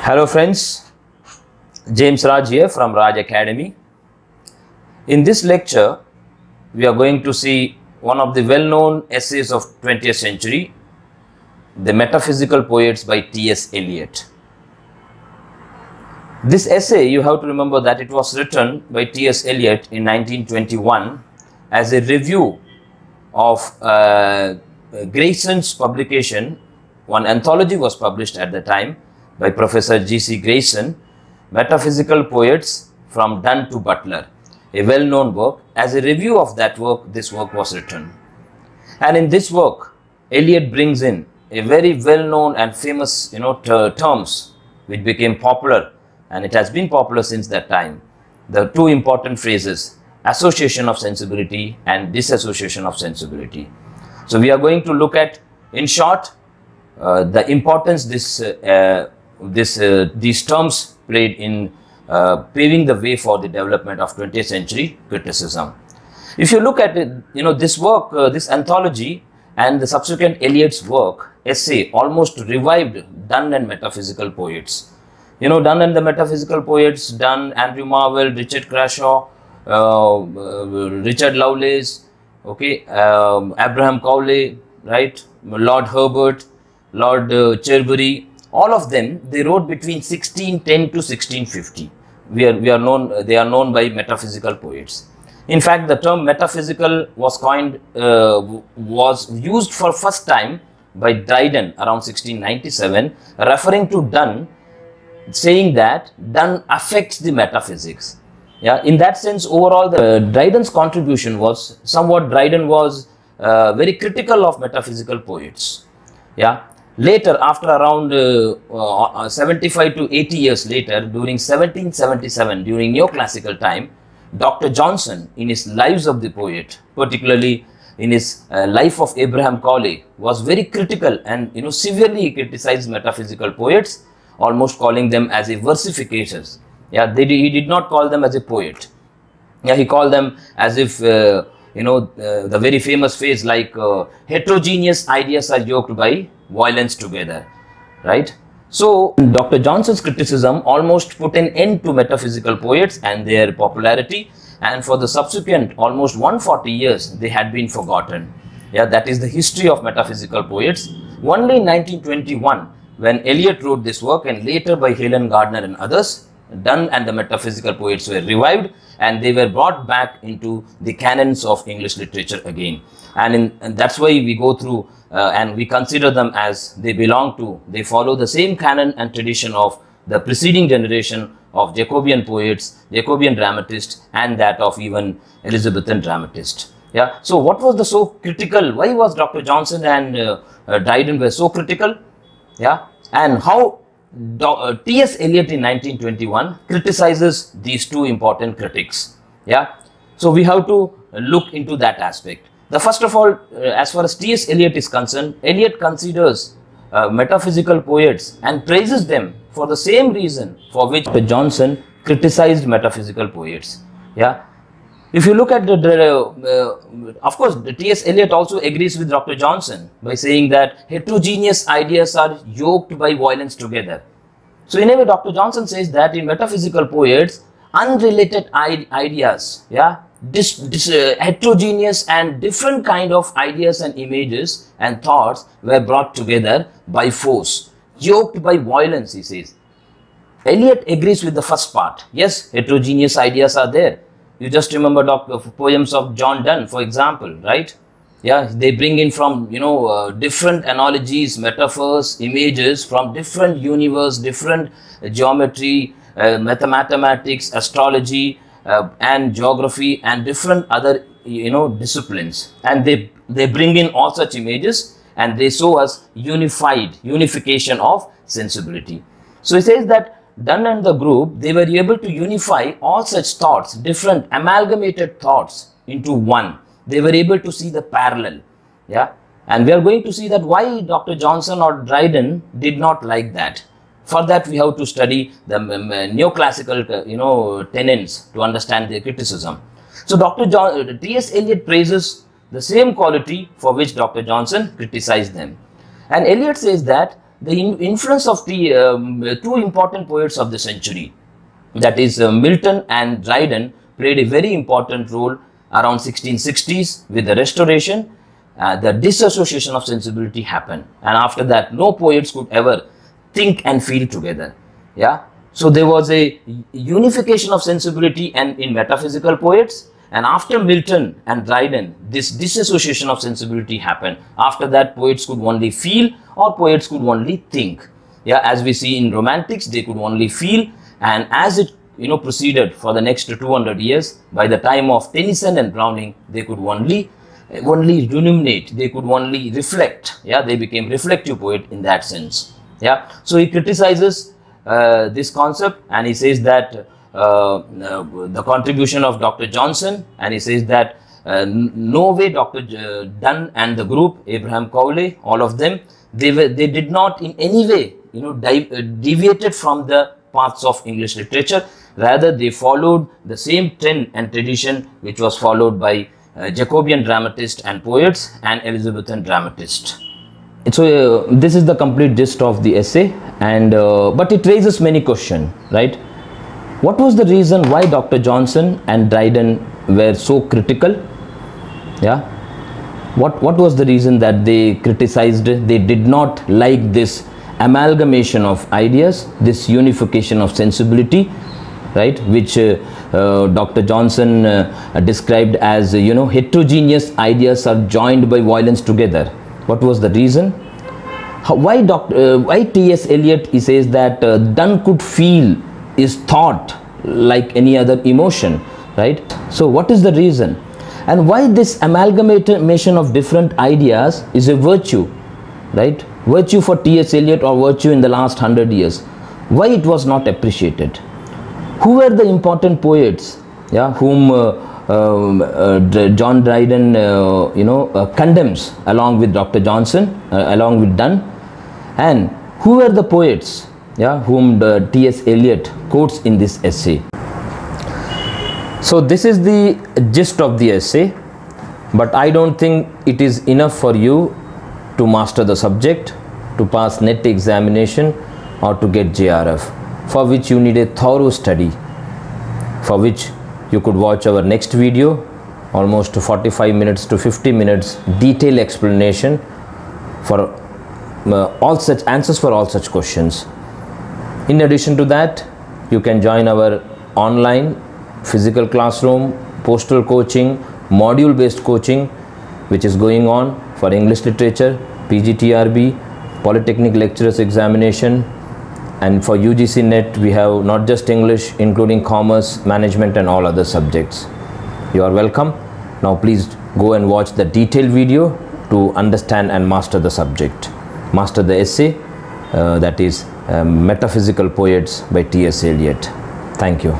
Hello friends, James Raaj here from Raaj Academy. In this lecture, we are going to see one of the well-known essays of 20th century, The Metaphysical Poets by T.S. Eliot. This essay, you have to remember that it was written by T.S. Eliot in 1921 as a review of Grayson's publication. One anthology was published at the time by Professor G.C. Grayson, Metaphysical Poets from Donne to Butler, a well-known work. As a review of that work, this work was written. And in this work, Eliot brings in a very well-known and famous, terms which became popular, and it has been popular since that time. The two important phrases, association of sensibility and disassociation of sensibility. So we are going to look at, in short, the importance these terms played in paving the way for the development of 20th century criticism. If you look at it, this work, this anthology and the subsequent Eliot's work, essay, almost revived Donne and Metaphysical Poets. Donne and the Metaphysical Poets, Donne, Andrew Marvell, Richard Crashaw, Richard Lovelace, Abraham Cowley, right, Lord Herbert, Lord Cherbury, all of them, they wrote between 1610 to 1650. They are known by metaphysical poets. In fact, the term metaphysical was coined, was used for first time by Dryden around 1697, referring to Donne, saying that Donne affects the metaphysics. Yeah, in that sense, overall, Dryden's contribution was somewhat, Dryden was very critical of metaphysical poets. Yeah. Later, after around 75 to 80 years later, during 1777, during neoclassical time, Dr. Johnson, in his Lives of the Poet, particularly in his Life of Abraham Cowley, was very critical and severely criticized metaphysical poets, almost calling them as a versificators. Yeah, he did not call them as a poet. Yeah, he called them as if the very famous phrase like heterogeneous ideas are yoked by violence together, right? So Dr. Johnson's criticism almost put an end to metaphysical poets and their popularity, and for the subsequent almost 140 years they had been forgotten. Yeah, that is the history of metaphysical poets. Only in 1921, when Eliot wrote this work, and later by Helen Gardner and others, Donne and the Metaphysical Poets were revived, and they were brought back into the canons of English literature again. And that's why we go through and we consider them as they follow the same canon and tradition of the preceding generation of Jacobean poets, Jacobean dramatists, and that of even Elizabethan dramatists. Yeah. So what was the so critical? Why was Dr. Johnson and Dryden were so critical? Yeah. And how T.S. Eliot in 1921 criticizes these two important critics. Yeah. So we have to look into that aspect. The first of all, as far as T.S. Eliot is concerned, Eliot considers metaphysical poets and praises them for the same reason for which Johnson criticized metaphysical poets. Yeah. If you look at of course, T.S. Eliot also agrees with Dr. Johnson by saying that heterogeneous ideas are yoked by violence together. So in a way, Dr. Johnson says that in metaphysical poets, unrelated ideas, yeah, heterogeneous and different kind of ideas and images and thoughts were brought together by force, yoked by violence, he says. Eliot agrees with the first part. Yes, heterogeneous ideas are there. You just remember poems of John Donne, for example, right? Yeah, they bring in from, different analogies, metaphors, images from different universe, different geometry, mathematics, astrology, and geography, and different other, disciplines. And they bring in all such images, and they show us unification of sensibility. So he says that Donne and the group, they were able to unify all such thoughts, different amalgamated thoughts into one. They were able to see the parallel. Yeah. And we are going to see that why Dr. Johnson or Dryden did not like that. For that, we have to study the neoclassical, tenets to understand their criticism. So T.S. Eliot praises the same quality for which Dr. Johnson criticized them. And Eliot says that the influence of the two important poets of the century, that is Milton and Dryden, played a very important role around 1660s. With the Restoration, the disassociation of sensibility happened, and after that no poets could ever think and feel together. Yeah, so there was a unification of sensibility and in metaphysical poets, and after Milton and Dryden, this disassociation of sensibility happened. After that, poets could only feel, or poets could only think. Yeah, as we see in Romantics, they could only feel, and as it proceeded for the next 200 years, by the time of Tennyson and Browning, they could only ruminate, they could only reflect. Yeah, they became reflective poet in that sense. Yeah, so he criticizes this concept, and he says that the contribution of Dr. Johnson, and he says that no way Dr. Dunn and the group, Abraham Cowley, all of them, they did not in any way deviated from the paths of English literature. Rather, they followed the same trend and tradition which was followed by Jacobean dramatists and poets and Elizabethan dramatists. So this is the complete gist of the essay, and but it raises many questions, right? What was the reason why Dr. Johnson and Dryden were so critical? Yeah, what was the reason that they criticized? They did not like this amalgamation of ideas, this unification of sensibility, right, which Dr. Johnson described as heterogeneous ideas are joined by violence together. What was the reason? Why T.S. Eliot, he says that Donne could feel is thought like any other emotion, right? So what is the reason? And why this amalgamation of different ideas is a virtue, right? Virtue for T.S. Eliot, or virtue in the last 100 years. Why it was not appreciated? Who were the important poets, yeah, whom John Dryden condemns along with Dr. Johnson, along with Donne? And who were the poets, yeah, whom T.S. Eliot quotes in this essay? So this is the gist of the essay, but I don't think it is enough for you to master the subject, to pass NET examination, or to get JRF, for which you need a thorough study, for which you could watch our next video, almost 45 minutes to 50 minutes detailed explanation for all such answers for all such questions. In addition to that, you can join our online physical classroom, postal coaching, module based coaching which is going on for English literature, PGTRB, Polytechnic lecturers examination, and for UGC NET we have not just English, including commerce, management and all other subjects. You are welcome. Now please go and watch the detailed video to understand and master the subject. Master the essay, that is Metaphysical Poets by T.S. Eliot. Thank you.